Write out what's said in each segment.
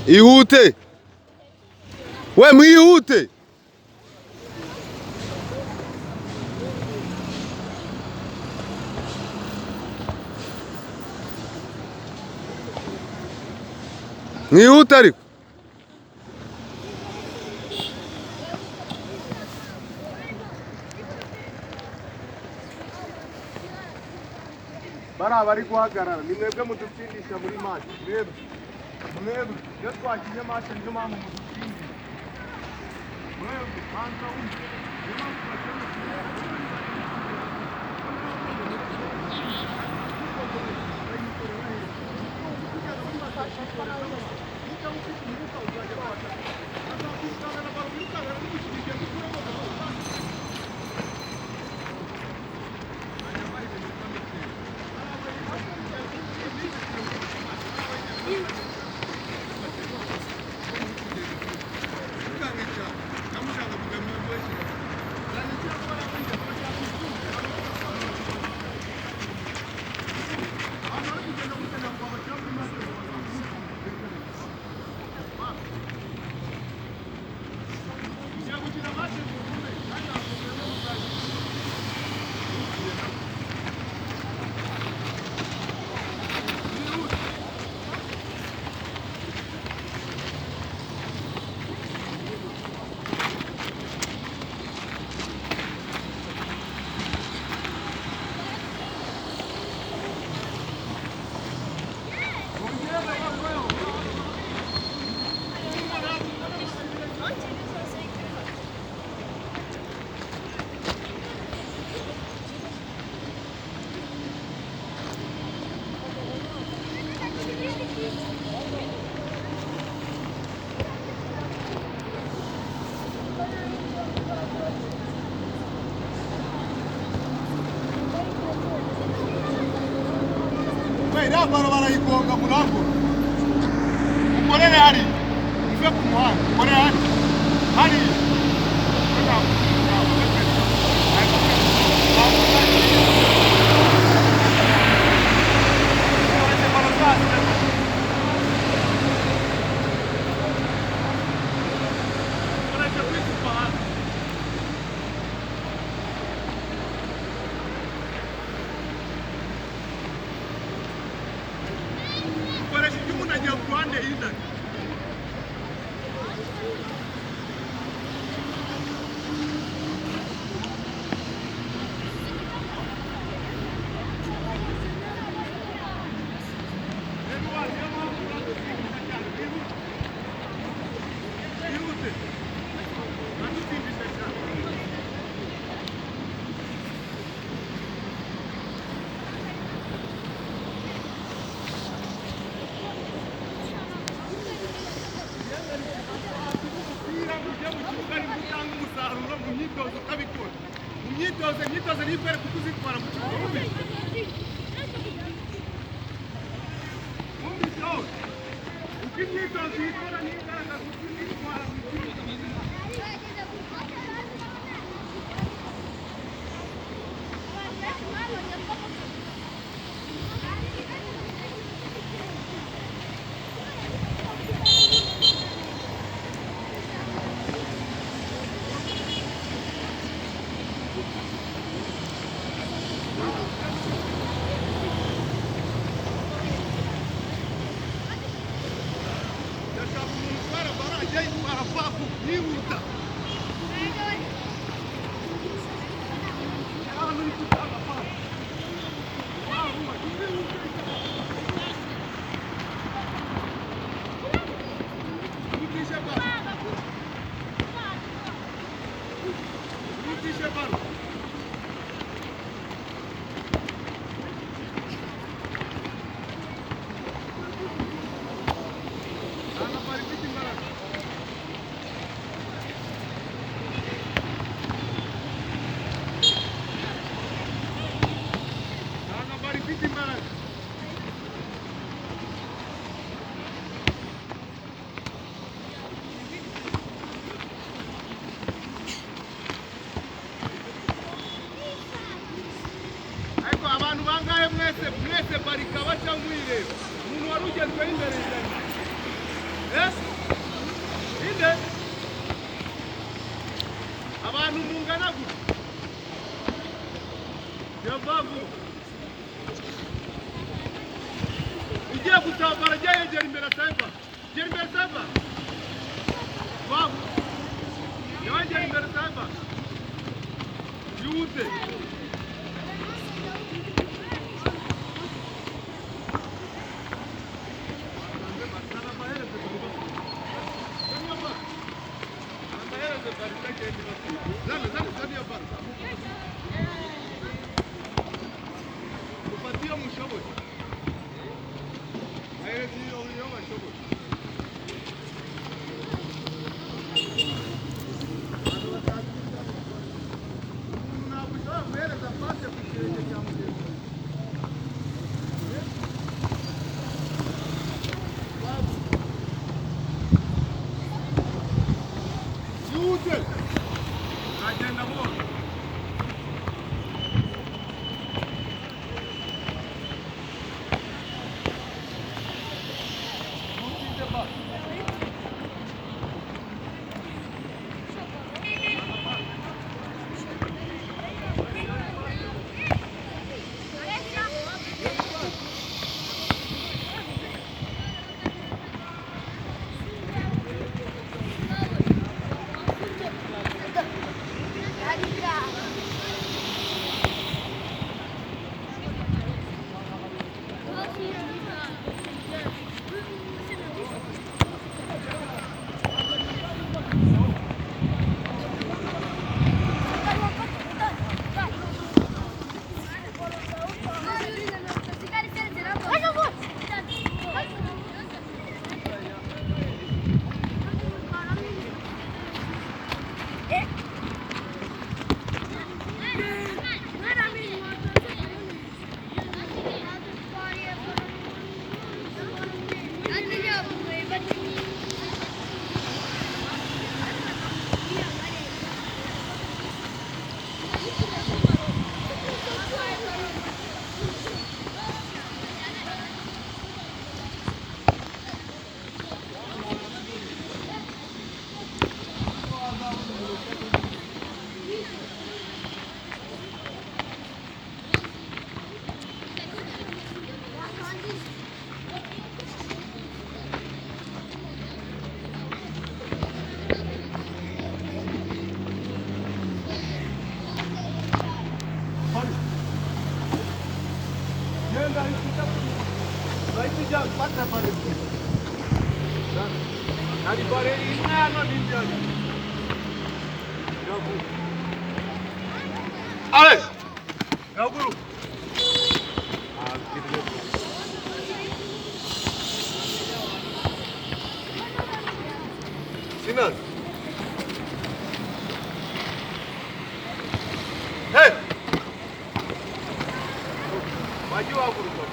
ihute we mwihute mwihute ariko bara bari guhagarara ni mwebwe mudutsindisha muri match mwebwe iyo twakinye match niyo mpamvu mudutsindisha mwebwe banza wumve niyo mpamvu Para barayigonga murango ukorere hari uve ku muhanda ukorere hari imyitozo niyo ikwereka uko uzitwara mu kibuga wumvise hose uko imyitozo uyikora niyo igaragaza uko uzitwara mu kibuga mwese barikaba cyangwa mwireba umuntu wari ugezweho imbere cyane Eh? Inde? Abantu mungana gutya. Yabavu. Ugiye gutambara jya yegera imbere saiba. Gera imbere saiba. Bavu. Yegera imbere saiba. Yute. Upatia mushoboye. Aherezi yo bashoboye. Ntabwo ushobora guhereza pase ku kirenge cya mugenzi wawe. Yute. Agenda muone. Allez! Nakaguru! Sinan! Hey! Wajua waguruka.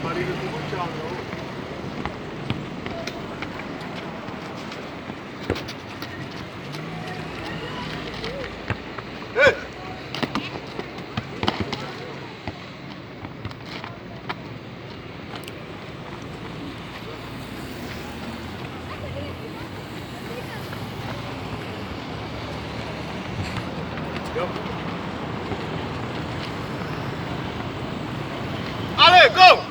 Bari kumuchanga. Hey! Allez, go!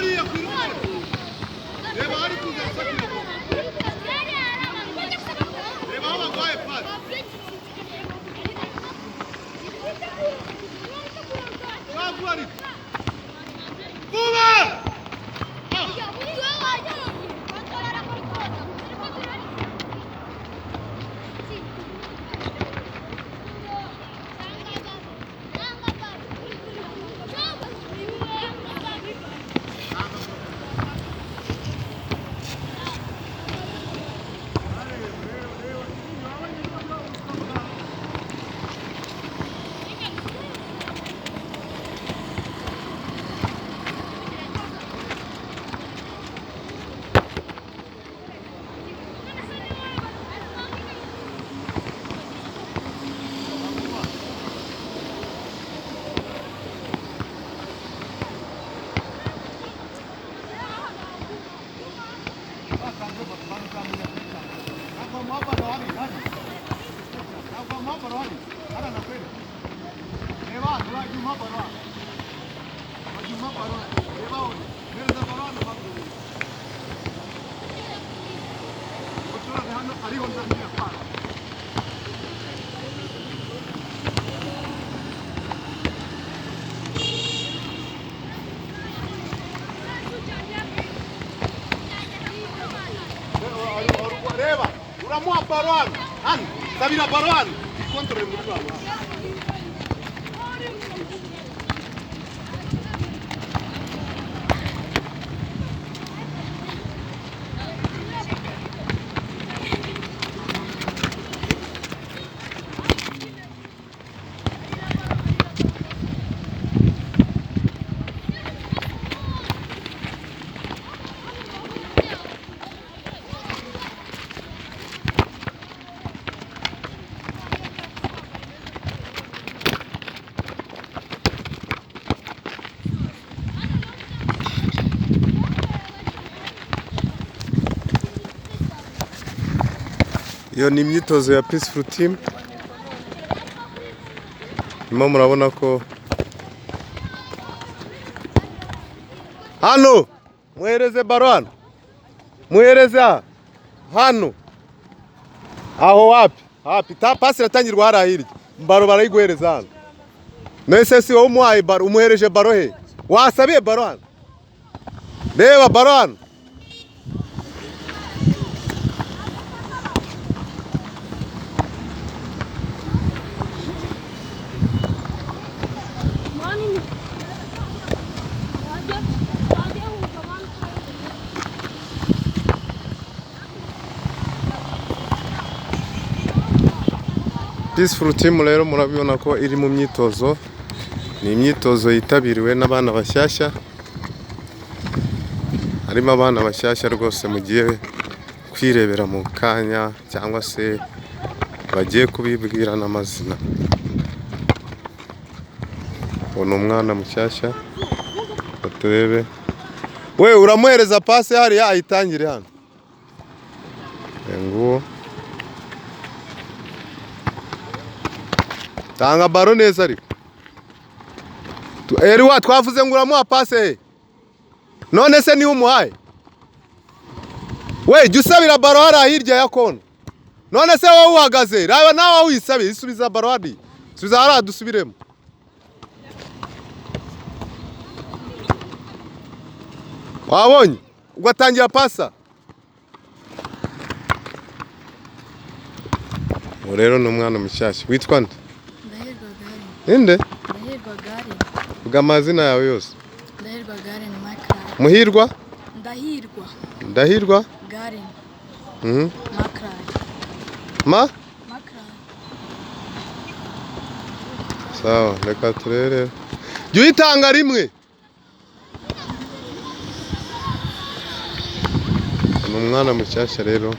hariya ku irungu. Reba hari kuza sakira. Reba aho bagwaye pase. Wagwari. Kuba! Reba, uramuha baruan. Hano, sabira baruan. Gukontorora muri baba. Iyo ni imyitozo ya Peaceful Team. Nyuma murabona ko hano muhereze baro hano. Muhereze hano. Aho wapi ta pase iratangirwa hara hirya. Baro barayiguhereza hano. Nese si wowe umuhaye baro umuhereje baro he. Wasabiye baro hano. Reba baro hano. Peaceful Team rero murabibona ko iri mu myitozo. Ni imyitozo yitabiriwe n'abana bashyashya. Harimo abana bashyashya rwose mugiye kwirebera mu kanya cyangwa se bagiye kubibwira n'amazina. Uno umwana mushyashya baturebe. We uramuhereza pase hariya ayitangire hano. Nguwo tanga baro neza ariko. Eriwa twavuze ngo uramuha pase. None se ni umuhaye. We jya usabira baro hariya hirya ya kona. None se wowe uhagaze. Raba nawe wisabe isubiza baro hadi. Subiza hariya dusubiremo. Wabonye? Ugatangira pasa. Rero ni umwana mushyashya. Witwa nde? Inde? Vuga amazina yawe yose. Muhirwa? Ndahirwa? Garen. Ma? Sawa, reka turere. Jya uyitanga rimwe. Ni umwana mushyashya rero.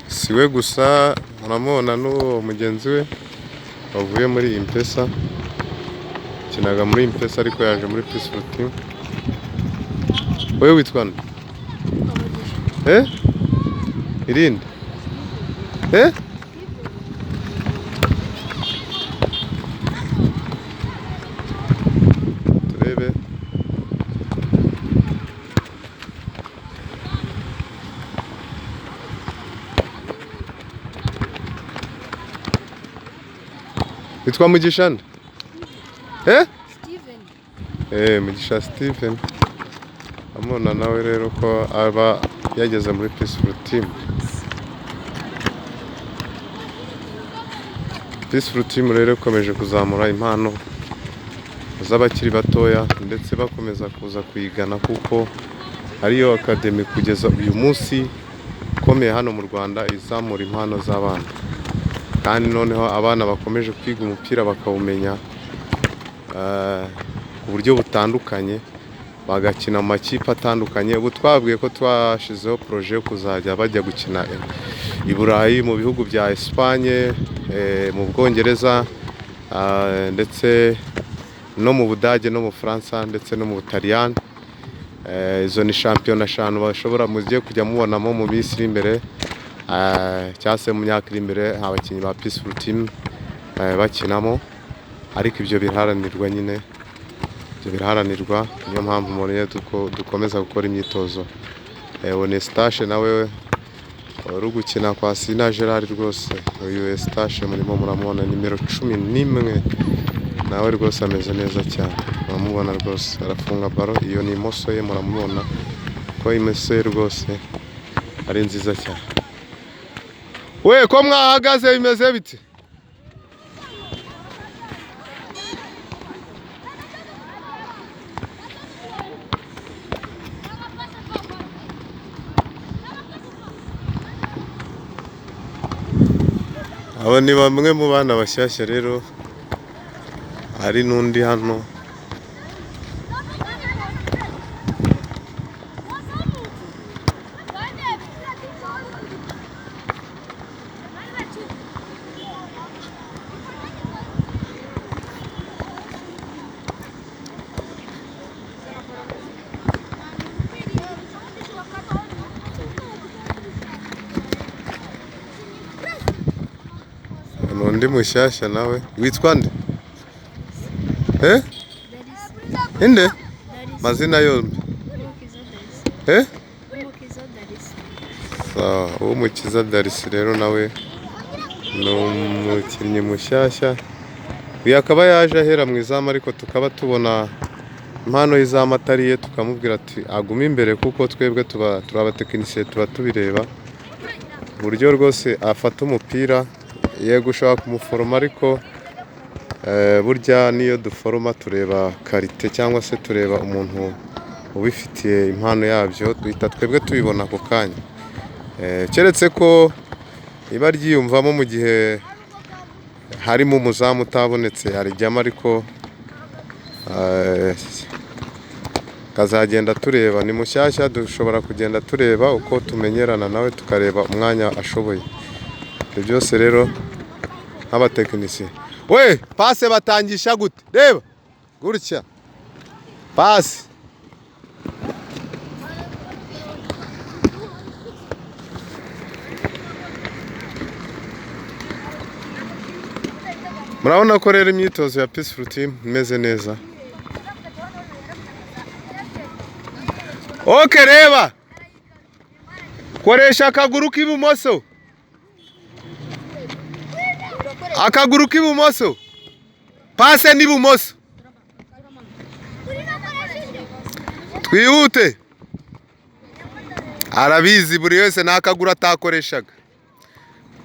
Siwe gusa muramubona n'uwo mugenzi we bavuye muri impesa. Kinaga muri impesa ariko yaje muri Peaceful Team. Wewe witwa nde? Irinde? Turebe. Witwa Mugisha nde? Steven. Mugisha Steven. Amona nawe rero ko aba yageze muri Peaceful Team. Peaceful Team rero ikomeje kuzamura impano z'abakiri batoya ndetse bakomeza kuza kuyigana kuko ariyo academy kugeza uyu munsi ikomeye hano mu Rwanda izamura impano z'abana. Kandi noneho abana bakomeje kwiga umupira bakawumenya ku buryo butandukanye, bagakina mu makipe atandukanye. Ubu twabwiye ko twashizeho projet yo kuzajya bajya gukina i Burayi mu bihugu bya Espagne, mu Bwongereza, ndetse no mu Budage no mu Faransa ndetse no mu Butaliyani. Izo ni shampiyona 5 bashobora mugiye kujya mubonamo mu minsi iri imbere, cyangwa se mu myaka iri imbere abakinnyi ba Peaceful Team bakinamo. Ariko ibyo biraharanirwa nyine, ibyo biraharanirwa, niyo mpamvu muri dukomeza gukora imyitozo. Onestache nawe uri gukina kwa Sina Gerard rwose, uyu Estache murimo muramubona nimero 11, nawe rwose ameze neza cyane, muramubona rwose arafunga baro. Iyo ni imoso ye, muramubona ko imoso ye rwose ari nziza cyane. We ko mwahagaze bimeze bite? Aba ni bamwe mu bana bashyashya rero, hari n'undi hano. Undi mushyashya nawe witwa nde? Inde? Mazina yombi? Umukiza Darisi rero nawe ni umukinnyi mushyashya. Uyu akaba yaje ahera mu izamu, ariko tukaba tubona impano y'izamu atariye, tukamubwira ati agume imbere kuko twebwe turi abatekinisiye, tuba tubireba uburyo rwose afata umupira. Yego ushaka kumuforoma, ariko burya niyo duforoma tureba karite cyangwa se tureba umuntu ubifitiye impano yabyo, duhita twebwe tubibona ako kanya. Keretse ko iba ryiyumvamo mu gihe harimo umuzamu utabonetse arijyamo, ariko kazagenda tureba. Ni mushyashya, dushobora kugenda tureba uko tumenyerana nawe, tukareba umwanya ashoboye. Ibyo byose rero nk'abatekinisiye. We pase batangisha gute? Reba gutya pase. Murabona ko rero imyitozo ya Peaceful Team imeze neza. Okay, reba koresha akaguru k'ibumoso, akaguru k'ibumoso, pase n'ibumoso. Twihute, arabizi buri wese nakaguru atakoreshaga,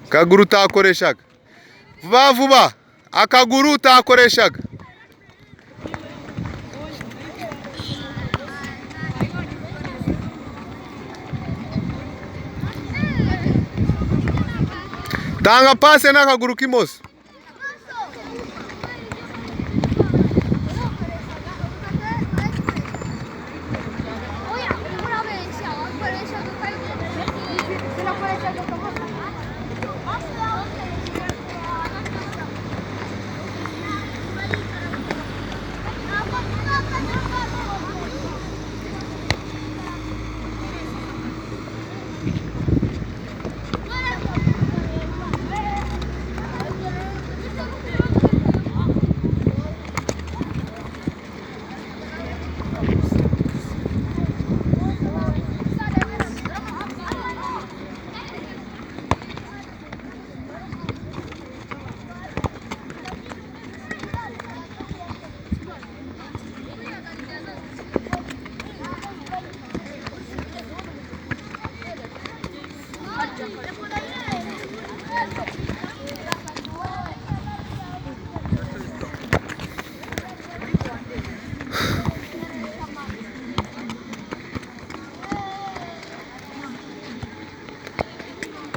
akaguru utakoreshaga vuba vuba, akaguru utakoreshaga. Tanga pase n'akaguru k'imoso.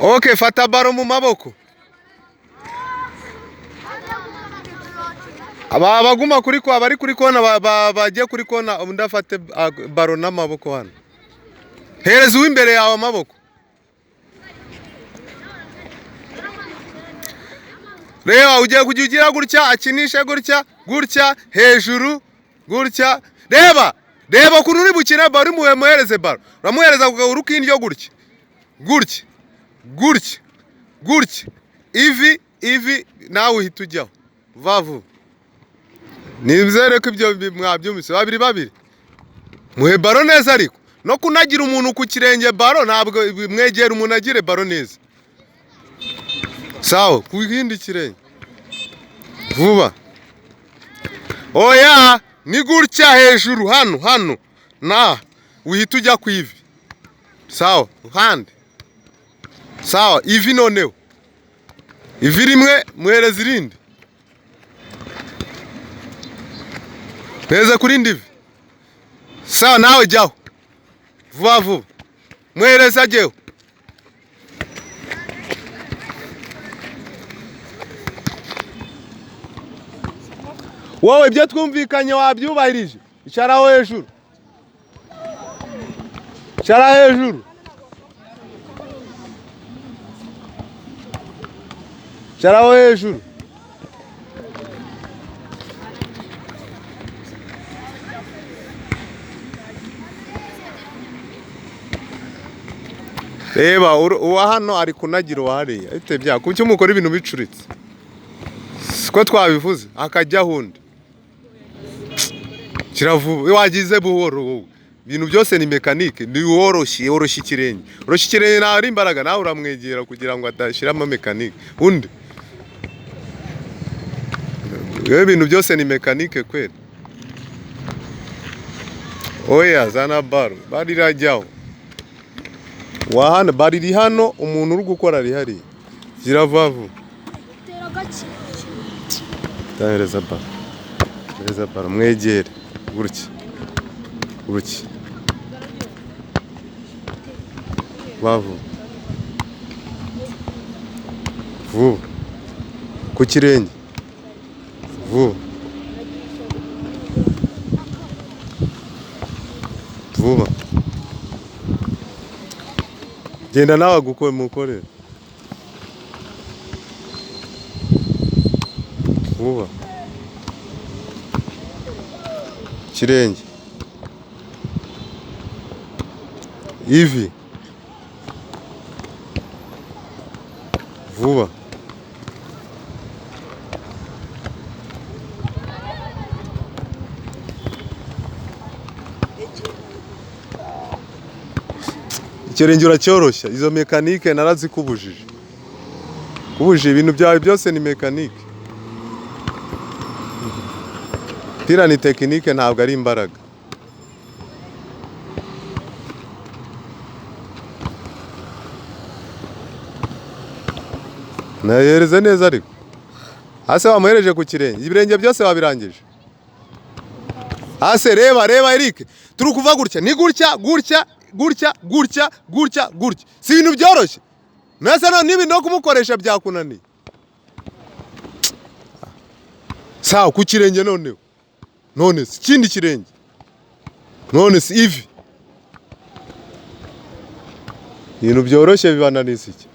Okay, fata baro mu maboko. Abaguma kuri ko abari kuri kona bagiye kuri kona ndafate baro n'amaboko hano. Hereza uw'imbere yawe amaboko. Reba ugiye kugira gutya akinisha gutya hejuru gutya. Reba ukuntu uri bukina baro muhereze baro. Uramuhereza ukuguru kwindyo gutya. Ivi nawe uhita ujyaho. Vavu. Nibzere ko ibyo mwabyumvise babiri. Muhe baro neza ariko. No kunagira umuntu ku kirenge baro ntabwo mwegera umuntu agire baro neza. Sawa, kuhindi kirenge. Vuba. Oya, ni gutya hejuru hano. Na, uhita ujya kwivi. Sawa, hande. Sawa, ivi noneho. Ivi rimwe muhereza irindi. Muhereza kuri ndivi. Sawa, nawe jyaho. Vuba. Muhereza ajyeho. Wowe ibyo twumvikanye wabyubahirije. Icyaraho hejuru. Icyaraho hejuru. Reba uwa hano ari kunagira uwahariya. Ite bya kuki umukora ibintu bicuritse. Siko twabivuze akajya hundi. Kiravuba wagize buhoro wowe. Ibintu byose ni mekanike, ni woroshye ikirenge. Oroshye ikirenge nawe ari imbaraga nawe uramwegera kugira ngo adashiramo mekanike. Undi. Ibintu byose ni mekanike kweli. Oya zana baro, bari rajyaho. Wahana bari hano umuntu uri gukora ari hari. Kiravavu. Tahereza baro mwegere gutya. Vavu. Vuba. Ku kirenge. Vuba. Genda nawe mukorera. Vuba. Kirenge. Ivi. Vuba. Ikirenge uracyoroshya. Izo mekanike narazikubujije. Kubujije ibintu byawe byose ni mekanike. Umupira ni tekinike ntabwo ari imbaraga. Nahereze neza ariko. Hase wamuhereje ku kirenge. Ibirenge byose babirangije. Hase reba Eric. Turi kuva gutya. Ni gutya. Si ibintu byoroshye. Nasa no nibi no kumukoresha byakunaniye. Sawa ku kirenge noneho. None si kindi kirenge. None si ivi. Ibintu byoroshye bibananiza iki?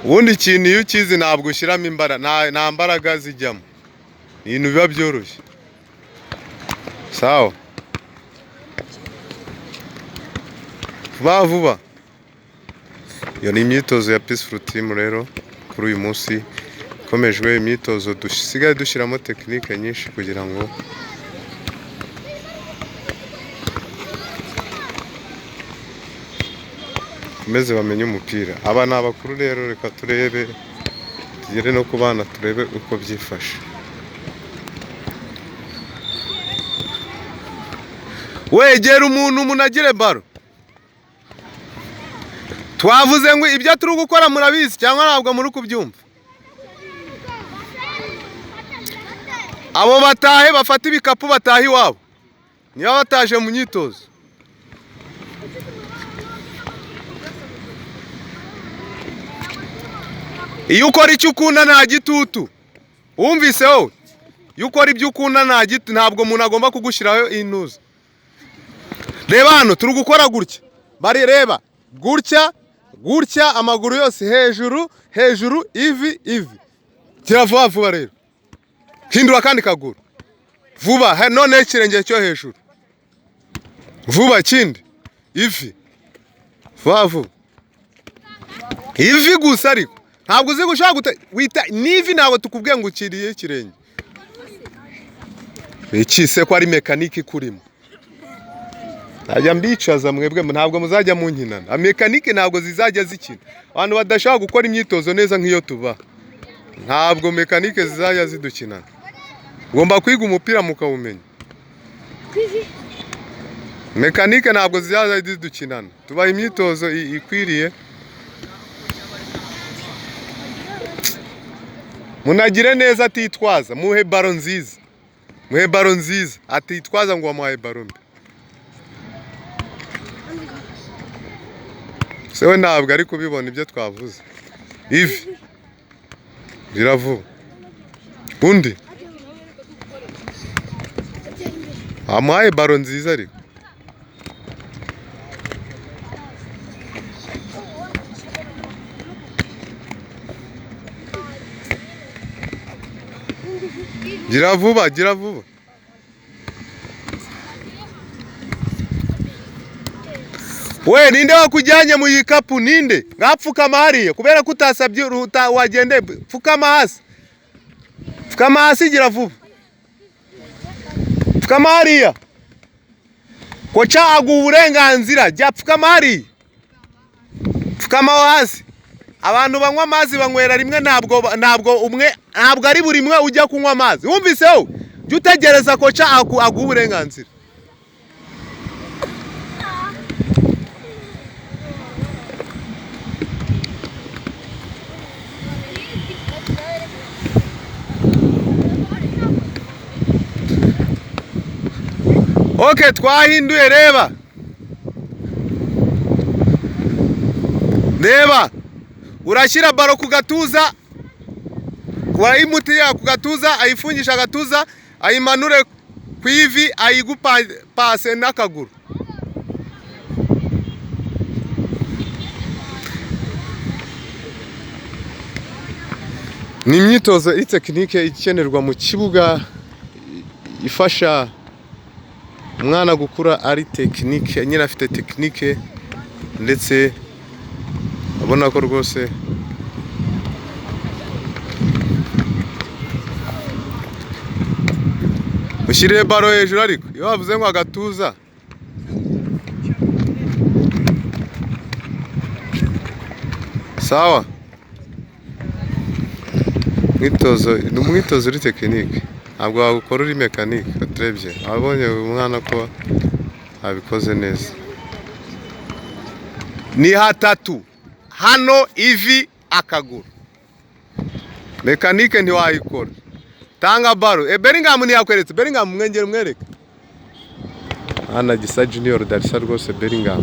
Ubundi ikintu iyo ukizi ntabwo ushyiramo imbaraga, nta mbaraga zijyamo. Ibintu biba byoroshye. Sawa. Vuba. Iyo ni imyitozo ya Peaceful Team rero kuri uyu munsi ikomejwe imyitozo dusigaye dushyiramo tekinike nyinshi kugira ngo meze bamenye umupira. Aba ni abakuru rero reka turebe tugere no ku bana turebe uko byifashe. Wegera umuntu agire baro. Twavuze ngo ibyo turi gukora murabizi cyangwa ntabwo muri kubyumva. abo batahe bafata ibikapu bataha iwabo niba bataje mu myitozo. Iyo ukora icyo ukunda nta gitutu, wumvise wowe? Iyo ukora ibyo ukunda nta gitutu, ntabwo umuntu agomba kugushyiraho intuza. Reba hano turi gukora gutya, bari reba gutya gutya, amaguru yose hejuru hejuru, ivi ivi. Gira vuba vuba rero, hindura kandi kaguru vuba, none ikirenge cyo hejuru vuba, kindi ivi vuba vuba, ivi gusa ariko ntabwo uzi gushaka wita n'ivi, ntabwo tukubwiye ngo ukiriye ikirenge. Iki se ko ari mekanike ikurimo? Najya mbicaza mwebwe, ntabwo muzajya mu nkinana. Mekanike ntabwo zizajya zikina, abantu badashaka gukora imyitozo neza nk'iyo tuba, ntabwo mekanike zizajya zidukinana. Ugomba kwiga umupira mukawumenya. Mekanike ntabwo zizajya zidukinana, tubaha imyitozo ikwiriye. Munagire neza atitwaza, muhe baro nziza, muhe baro nziza, atitwaza ngo wamuhaye baro mbi. Sewe ntabwo ari kubibona ibyo twavuze. Ivi gira vuba, undi amuhaye baro nziza ariko. Gira vuba, gira vuba. We ninde wakujyanye mu yikapu? Ninde? Ngapfukama hariya kubera ko utasabye wagende, pfukama hasi, pfukama hasi, gira vuba, pfukama hariya. Koca aguha uburenganzira, jya pfukama hariya, pfukama hasi. Abantu banywa amazi banywera rimwe, ntabwo ari buri mwe ujya kunywa amazi. Wumvise wowe? Jya utegereza koca aguha uburenganzira. Okay, twahinduye. Reba reba, urashyira baro ku gatuza, urayimutira ku gatuza, ayifungisha agatuza, ayimanure kwivi, ayigupa pase nakaguru. Ni imyitozo itekinike ikenerwa mu kibuga, ifasha umwana gukura ari tekinike, nyine afite tekinike, ndetse abona ko rwose ushyire baro hejuru. Ariko iyo bavuze ngo agatuza, sawa, ni umwitozo uri tekinike, ntabwo wagukora uri mekanike. Turebye abonye uyu mwana ko abikoze neza. Ni hatatu hano, ivi akaguru. Mekanike ntiwayikora. Tanga baro. Bellingham ntiyakweretse. Bellingham mwengere mwereke. Hana Gisa Junior darisa rwose Bellingham.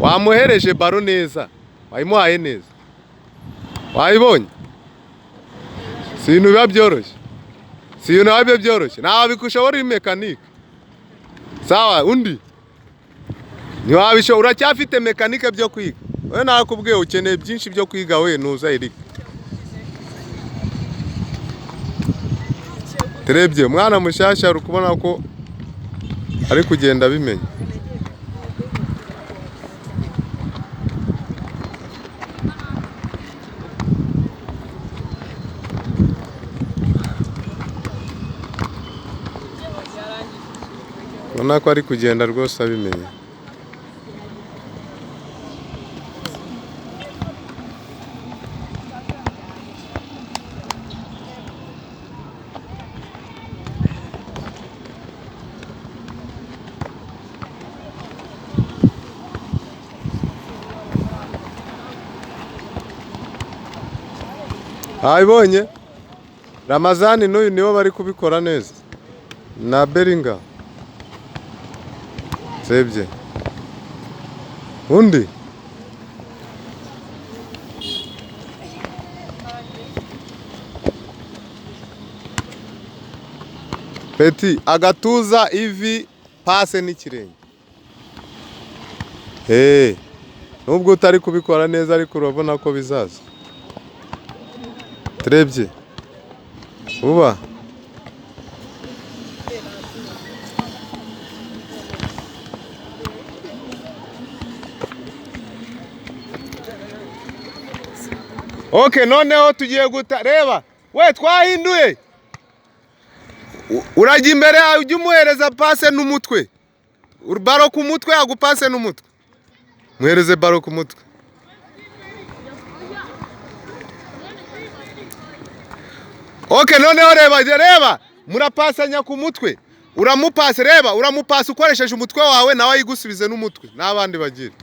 Wamuhereje baro neza, wayimuhaye neza, wayibonye. Si ibintu biba byoroshye, si ibintu biba byoroshye, ntawe bikushobora mekanike. Sawa, undi ntiwabisho, uracyafite mekanike byo kwiga. Wowe nakubwiye ukeneye byinshi byo kwiga, we nuza Eric. Turebye umwana mushyashya, uri kubona ko ari kugenda bimenya. Ubona ko ari kugenda rwose abimenya. Ayibonye? Ramazani n'uyu nibo bari kubikora neza na Beringa sebye undi Peti agatuza ivi pase n'ikirenge nubwo utari kubikora neza ariko urabona ko bizaza trebye uba Okay, noneho tugiye guta reba we twahinduye urajya imbere ujye umuhereza pase n'umutwe baro ku mutwe agupase n'umutwe muhereze baro ku mutwe Okay, noneho reba murapasanya ku mutwe uramupase reba uramupasa ukoresheje umutwe wawe nawe ayigusubize n'umutwe n'abandi bagira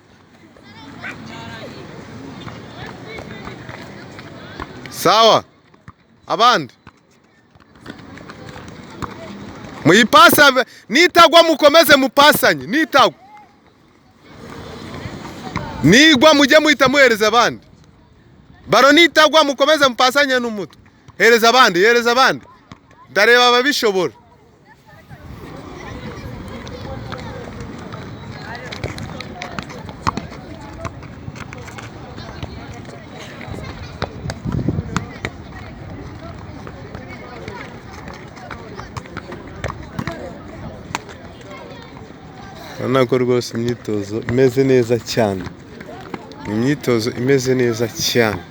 sawa abandi muyipasa nitagwa mukomeze mupasanye nitagwa nigwa mujye muhita muhereza abandi baro nitagwa mukomeze mupasanye n'umutwe hereza abandi ndareba ababishobora Urabona rwose imyitozo imeze neza cyane imyitozo imeze neza cyane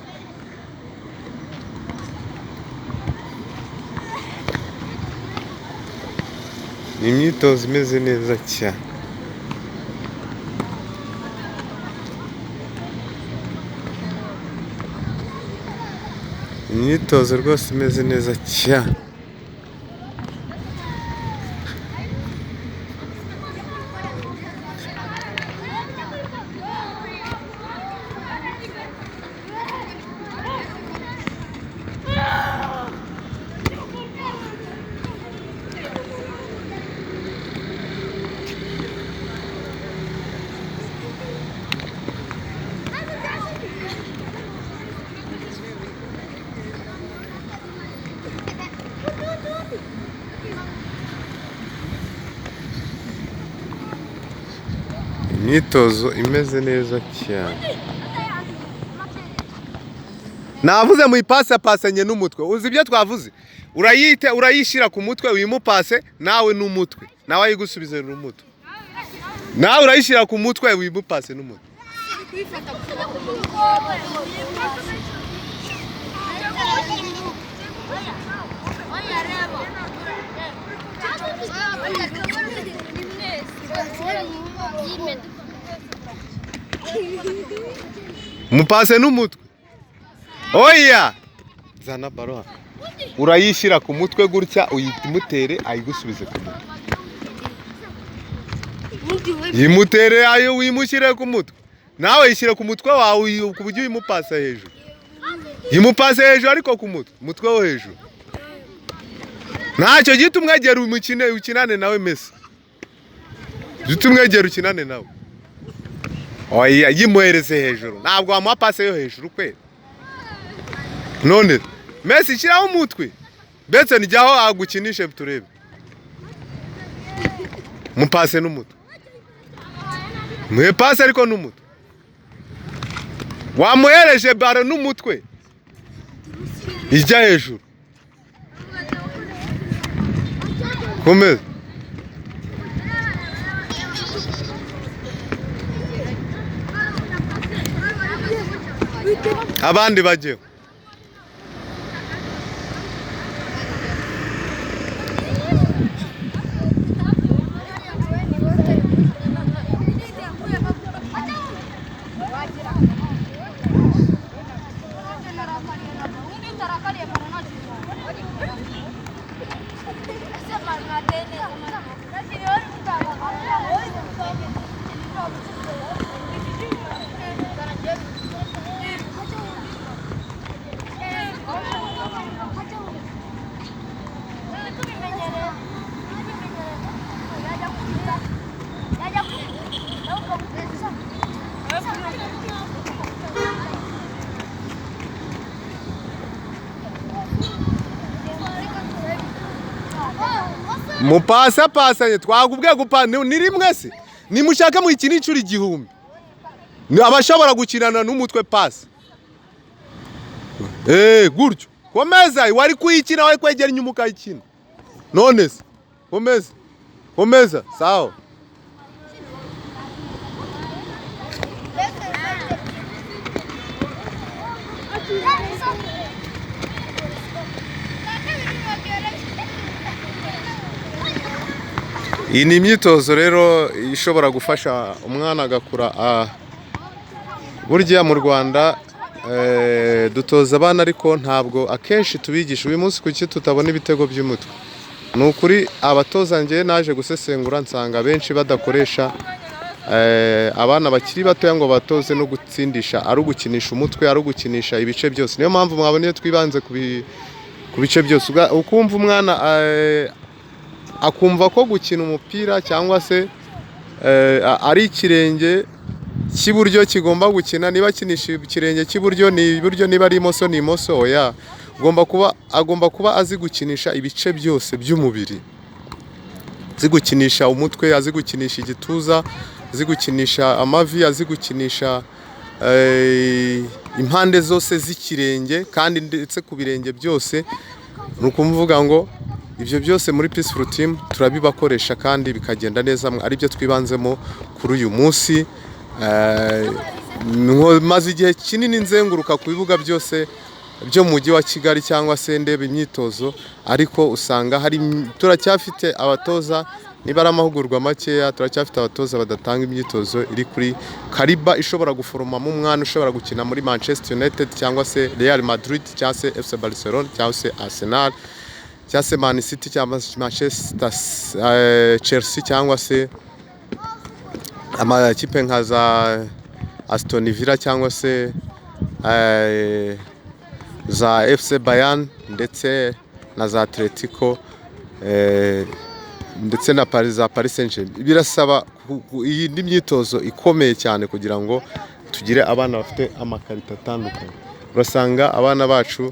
imyitozo imeze neza cyane imyitozo rwose imeze neza cyane imyitozo imeze neza cyane navuze mu ipasi apasanye n'umutwe uzi ibyo twavuze urayishyira ku mutwe uyimupase nawe n'umutwe nawe ayigusubize n'umutwe nawe urayishyira ku mutwe uyimupase n'umutwe mupase n'umutwe oya zana baro urayishyira ku mutwe gutya uyimutere ayigusubize ku mutwe yimutere ayo wimushyire ku mutwe nawe yishyire ku mutwe wawe ku buryo uyimupasa hejuru yimupase hejuru ariko ku mutwe wo hejuru ntacyo gito umwegera ukinane nawe Messi gito umwegera ukinane nawe oya yimuhereze hejuru ntabwo wamuha pase yo hejuru kwe none Messi shyiraho umutwe mbese njyaho agukinishe turebe mupase n'umutwe muhe pase ariko n'umutwe wamuhereje baro n'umutwe ijya hejuru komeza abandi bajyeho mupasa pasanye twagubwiye gupa ni rimwe se nimushaka mu ikini incuro igihumbi abashobora gukinana n'umutwe pase gutyo komeza wari kuyikina wari kwegera inyuma ukayikina none se komeza sawa iyi ni imyitozo rero ishobora gufasha umwana agakura burya mu Rwanda dutoza abana ariko ntabwo akenshi tubigisha uyu munsi kuki tutabona ibitego by'umutwe ni ukuri abatoza njye naje gusesengura nsanga benshi badakoresha abana bakiri batoya ngo batoze no gutsindisha ari ugukinisha umutwe ari ugukinisha ibice byose niyo mpamvu mwabonye twibanze ku bice byose ukumva umwana akumva ko gukina umupira cyangwa se ari ikirenge cy'iburyo kigomba gukina niba akinisha ikirenge cy'iburyo ni iburyo niba ari imoso ni imoso oya agomba kuba azi gukinisha ibice byose by'umubiri azi gukinisha umutwe azi gukinisha igituza azi gukinisha amavi azi gukinisha impande zose z'ikirenge kandi ndetse ku birenge byose ni ukuvuga ngo ibyo byose muri peaceful team turabibakoresha kandi bikagenda neza ari byo twibanzemo kuri uyu munsi maze igihe kinini nzenguruka ku bibuga byose byo mu mujyi wa Kigali cyangwa se ndeba imyitozo ariko usanga turacyafite abatoza niba ari amahugurwa makeya turacyafite abatoza badatanga imyitozo iri kuri kariba ishobora guforomamo umwana ushobora gukina muri Manchester United cyangwa se Real Madrid cyangwa se FC Barcelona cyangwa se Arsenal cyangwa se Man City cyangwa se Manchester Chelsea cyangwa se amakipe nka za Aston Villa cyangwa se za FC Bayern ndetse na za Atletico ndetse na Paris Saint-Germain birasaba iyi myitozo ikomeye cyane kugira ngo tugire abana bafite amakarita atandukanye urasanga abana bacu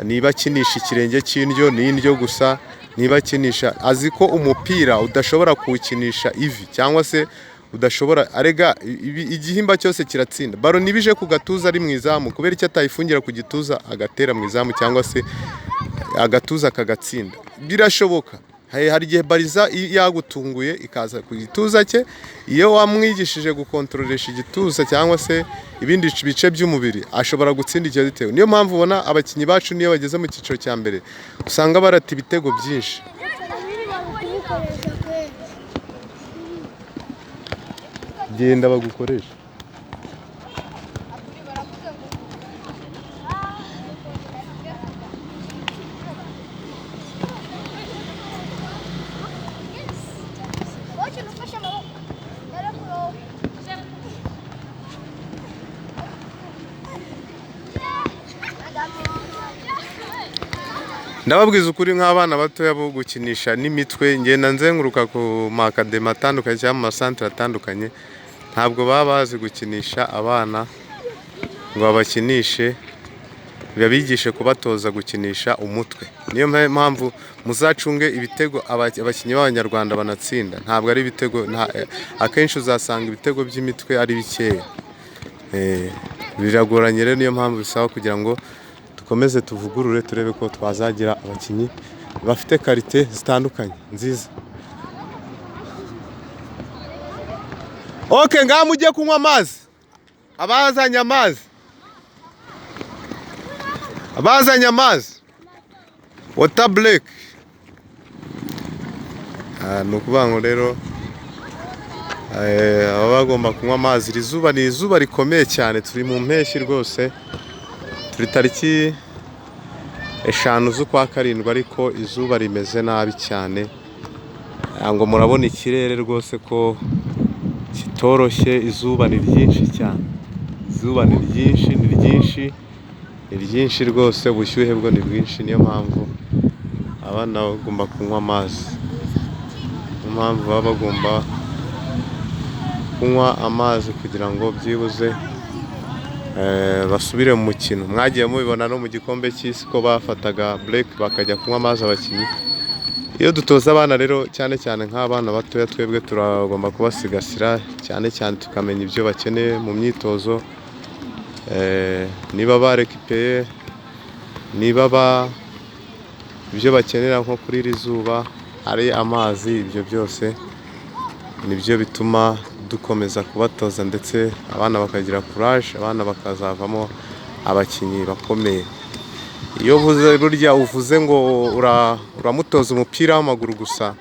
niba akinisha ikirenge cy'indyo n'indyo gusa niba akinisha azi ko umupira udashobora kuwukinisha ivi cyangwa se udashobora arega igihimba cyose kiratsinda baro nibije ku gatuza ari mu izamu kubera icyo atayifungira ku gituza agatera mu izamu cyangwa se agatuza kagatsinda birashoboka hari igihe bariza yagutunguye ikaza ku gituza cye iyo wamwigishije gukontoresha igituza cyangwa se ibindi bice by'umubiri ashobora gutsinda icyo gitego niyo mpamvu ubona abakinnyi bacu niyo bageze mu cyiciro cya mbere usanga barata ibitego byinshi genda bagukoresha ndababwiza ukuri nk'abana batoya bo gukinisha n'imitwe ngenda nzenguruka ku makademi atandukanye cyangwa mu masantere atandukanye ntabwo baba bazi gukinisha abana ngo babakinishe bibigishe kubatoza gukinisha umutwe niyo mpamvu muzacunge ibitego abakinnyi b'abanyarwanda banatsinda ntabwo ari ibitego akenshi uzasanga ibitego by'imitwe ari bikeya biragoranye rero niyo mpamvu bisaba kugira ngo dukomeze tuvugurure turebe ko twazagira abakinnyi bafite karite zitandukanye nziza okay ngaho mujye kunywa amazi abazanye amazi water break ni ukuvuga ngo rero baba bagomba kunywa amazi iri zuba ni izuba rikomeye cyane turi mu mpeshyi rwose turi tariki 5 z'ukwa karindwi ariko izuba rimeze nabi cyane ngo murabona ikirere rwose ko kitoroshye izuba ni ryinshi cyane izuba ni ryinshi rwose ubushyuhe bwo ni bwinshi niyo mpamvu abana bagomba kunywa amazi niyo mpamvu baba bagomba kunywa amazi kugira ngo byibuze basubire mu mukino mwagiye mubibona no mu gikombe cy'isi ko bafataga break bakajya kunywa amazi abakinnyi Iyo dutoza abana rero cyane cyane nk'abana batoya, twebwe turagomba kubasigasira cyane cyane tukamenya ibyo bakeneye mu myitozo, niba barekipeye, niba ibyo bakenera nko kuri iri zuba hari amazi, ibyo byose nibyo bituma dukomeza kubatoza ndetse abana bakagira courage, abana bakazavamo abakinnyi bakomeye. Iyo burya uvuze ngo uramutoza umupira w'amaguru gusa,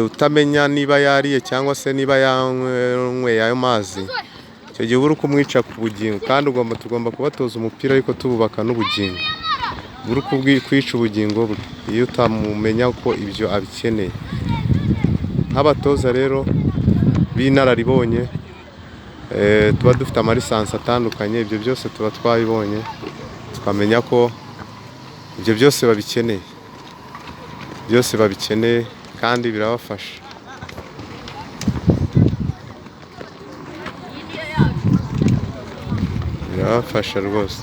utamenya niba yariye cyangwa se niba yanyweye ayo mazi, icyo gihe uri kumwica ku bugingo. Kandi tugomba kubatoza umupira ariko tububaka n'ubugingo, uri kwica ubugingo bwe iyo utamumenya ko ibyo abikeneye. Nk'abatoza rero b'inararibonye, tuba dufite amalisansi atandukanye, ibyo byose tuba twabibonye, tukamenya ko ibyo byose babikeneye kandi birabafasha. Birabafasha rwose.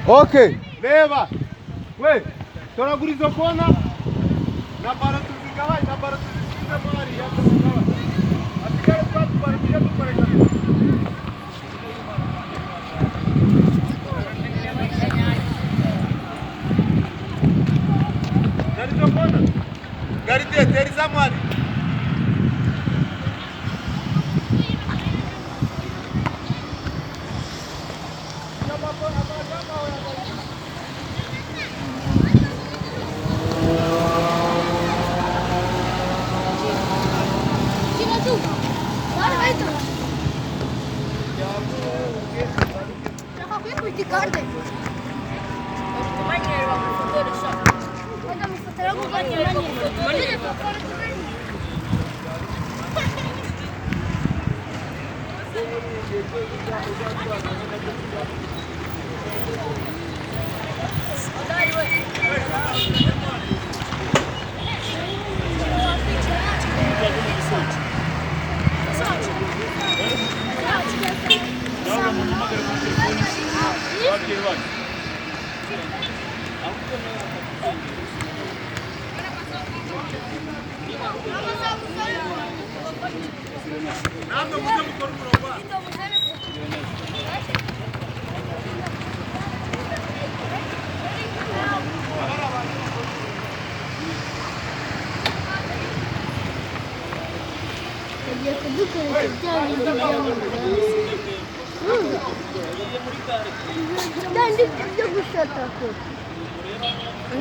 Okay, Reba. We, toragura izo kona. Na baro tuzigabanya, na baro tuzisize mari ya tuzigabanya. Asigare kwa baro tujya dukoresha. Dari izo kona. Gari teri za mari.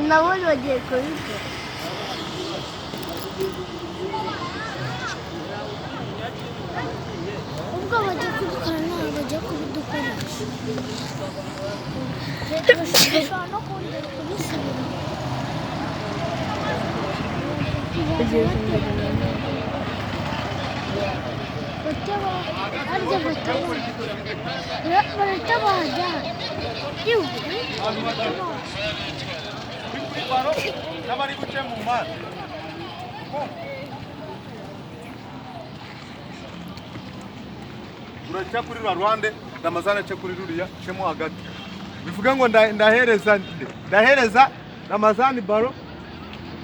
Nabonye bagiye kubikora. Ubwo bagiye kubikora ntabwo bajya kubidukoresha. Bashobora no kongera kubisubira. N'abari guce mu mpande. Uraca kuri ruhande, Ramazani ace kuri ruriya, cemo hagati. Bivuga ngo ndahereza Ramazani baro,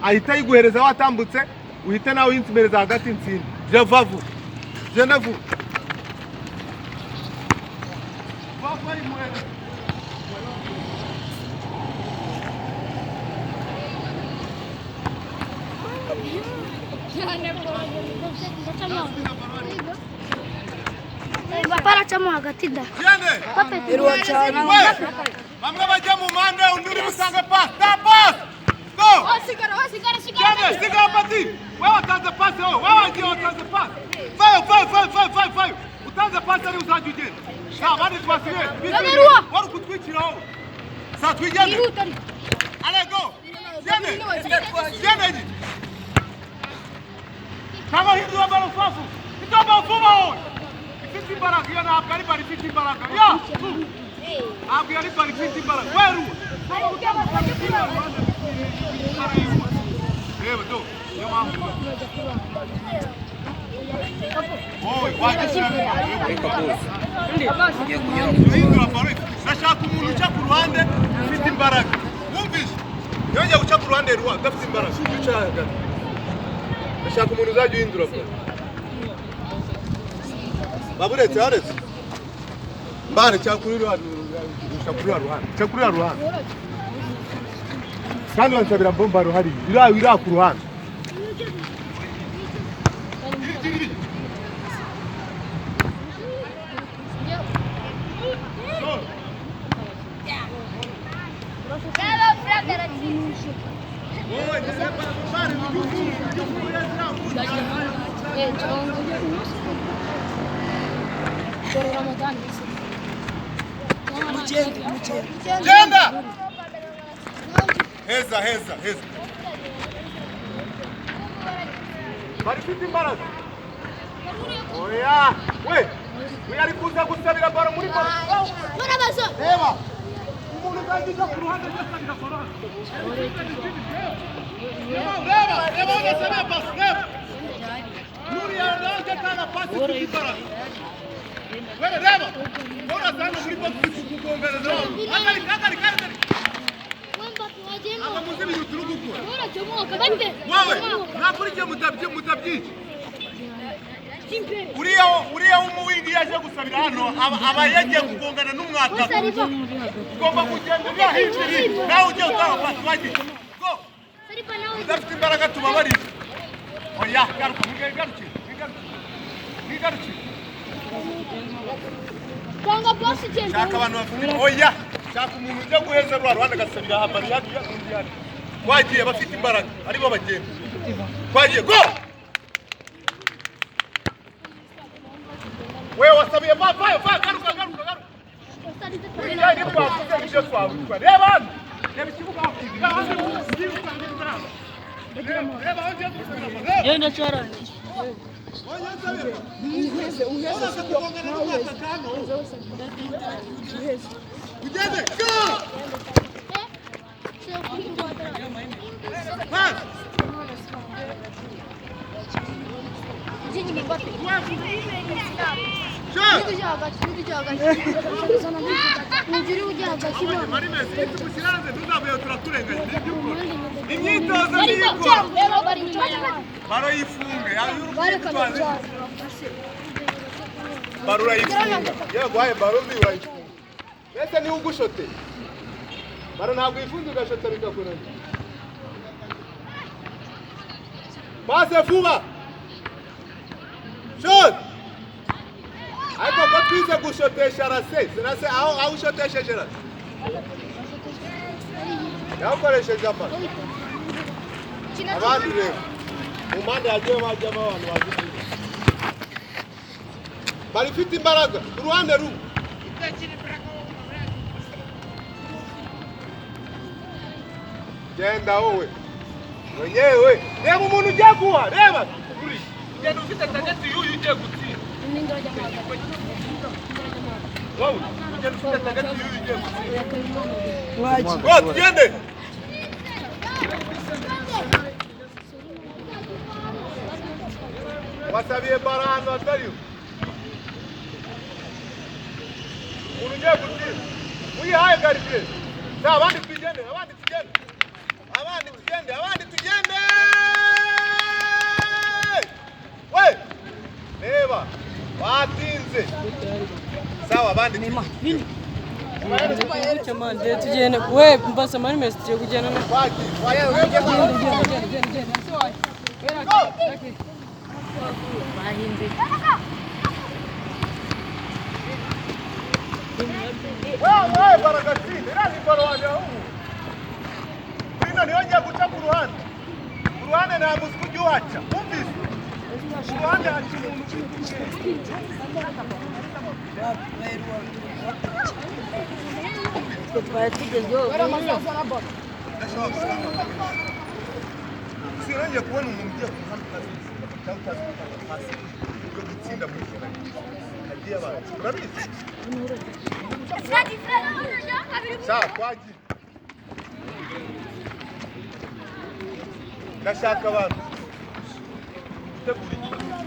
ahita yiguhereza watambutse, uhite nawe yinsimereza hagati nsindi. Je vavu. Je navu. Vavu ari muhere. Papa aracamo hagati da. Bamwe bajya mu mpande undi uri busange pass. Ta pass. Go. Sigara. Sigara pati. Wewe watanze pass wewe. Wewe wagiye watanze pass. Five. Utanze pass ari uzajya ugenda. Sha bandi twasibe. Wari kutwikiraho. Sa twijyane. Allez go. Gende. Kama hindura balo fafu. Kitaba fuma wewe. Ifiti baraka yana hapari bari ifiti baraka. Ya. Abi ari bari ifiti baraka. Wewe. Do. Nyuma. Oi, Ndashaka umuntu uca ku ruhande ufite imbaraga. Wumvise? Yongeye uca ku ruhande ruwa gafite imbaraga. Uca hagati. Ndashaka umuntu uzajya uhindura bwo. Baburetse haretse. Mbare cyakuri ruhande. Cyakuri ruhande. Kandi bansabira bomba ruhari. Ira ku ruhande. Genda! Heza. Bari fiti imbaraga. Oya! We ari kuza gusabira baro muri baro. Murabazo. Reba! Umuntu uzajya ku ruhande rw'asabira baro. Reba ugasabira pass. Nuriya naje kana pass imbaraga. Reba! Bora sana muri box kugongana nawe. Akari. Aba muzibi yuturuguko. Wawe, nakurikiye mutabyi. Uriya umuwingi yaje gusabira hano aba yagiye kugongana n'umwaka. Ugomba kugenda uriya hejuru. Nawe ujye utaha pass wagiye. Go. Udafite imbaraga tubabarire. Oya, garuka. Kwanga boss cyane. Shaka abantu bafite oya. Shaka umuntu ujya guheza ruhande agasabira habari yandi. Wagiye bafite imbaraga aribo bagenda. Wagiye go. Wewe wasabiye va garuka. Ujye kwa ibyo twawe. Reba ikibuga aho kigira hanze. Reba aho ujye gusabira. Yenda cyarane. Ugende go! Pass! Imyitozo n'iyikora baro yifunge baro urayifunga yaguhaye baro mbi urayifunga mbese niwe ugushote baro ntabwo yifunze ugashota bikakunanira pase vuba shot ariko ko twize gushotesha rase aho ushotesheje rase ukoresheje amavi abandi rero mu mpande hagiye bajyamo abantu bagiye bari fite imbaraga uruhande rumwe genda wowe wenyewe reba umuntu ugiye guha reba genda ufite tageti y'uyu ugiye gutsinda wowe ugenda ufite tageti y'uyu ugiye gutsinda tugende wasabiye bara ahantu hatariho umuntu ugiye gutsinda uyihaye garidiye abandi tugende we reba watinze sawa abandi tugende tugende we mbasa mari mesi tugiye kugenda no wewe baragatsinda iriya ni baro wanjye ahubwo hino niyo ngiye guca ku ruhande nta muziki ujya uhaca wumvise ku ruhande haca umuntu twari tugezweho sinongeye kubona umuntu ugiye ku muhanda cyangwa utazi gutanga pase yo gutsinda muri joro hagiye abantu urabizi twagiye ndashaka abantu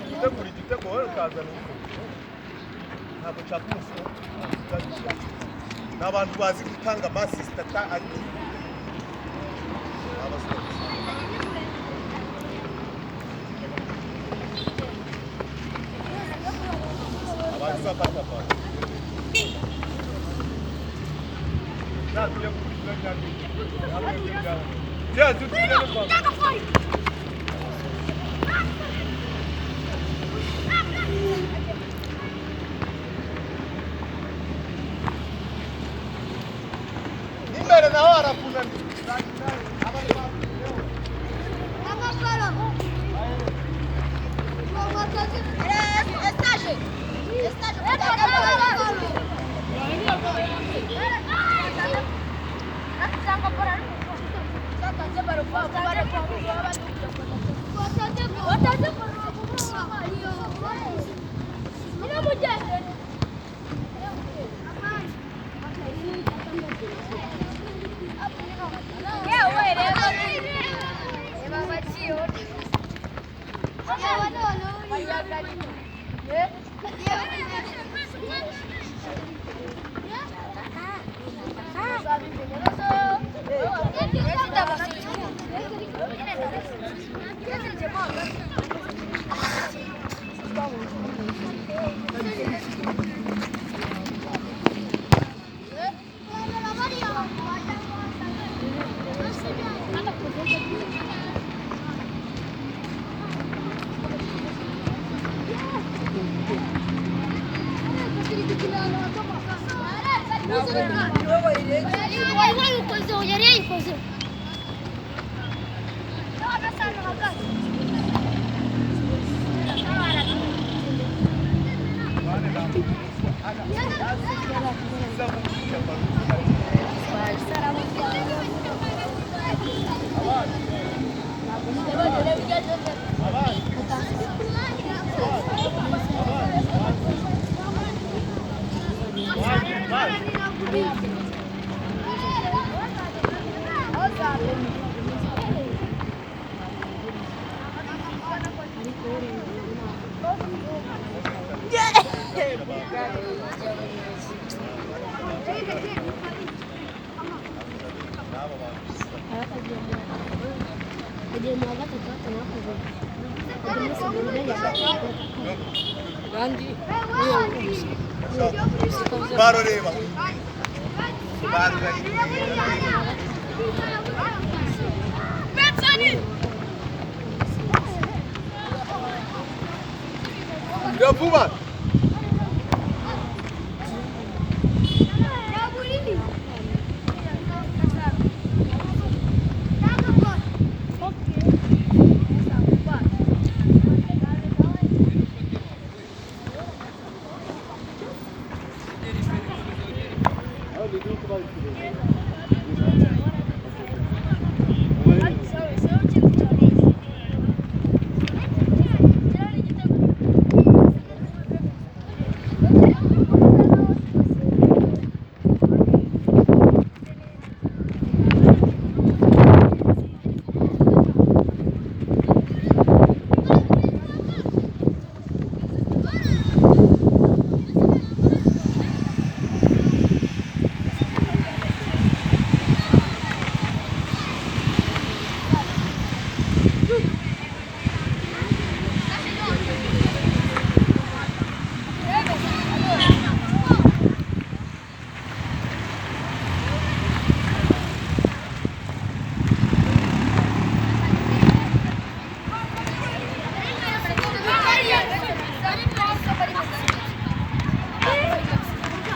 gutegura igitego wowe ukazana umufuka ntabwo nshaka umufuka ni abantu bazi gutanga amasisita ati abantu bafata pasi tugiye kugira cyane hamwe tugiye imbere naho harakunaniye Baro Reba. Baro Reba. Vuba.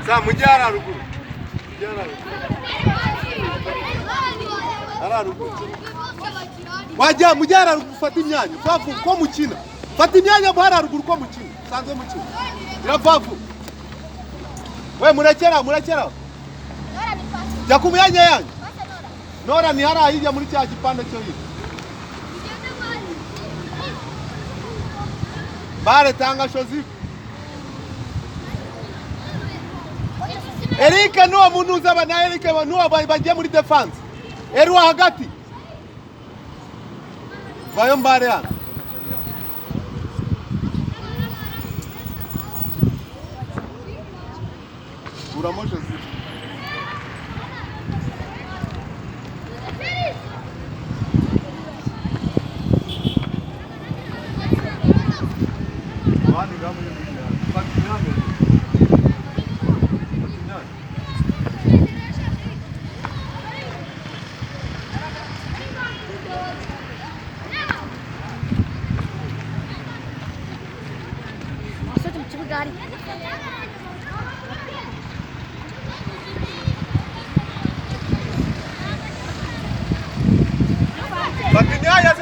Sa mujye hararuguru. Hararuguru. Wajya mujye hararuguru fata imyanya. Vavu ko mukina. Fata imyanya mu hararuguru ko mukina. Sanze mukina. Iravavu. We murekera. Jya ku myanya yanyu. Nora ni harahijya muri cya gipande cyo hirya. Bare tanga shozi. Eric nuwa muntu uzaba na Eric nuwa bagiye muri defense. Eri wa hagati. Vayo mbare hano. Uramo shozi. Bakinyaya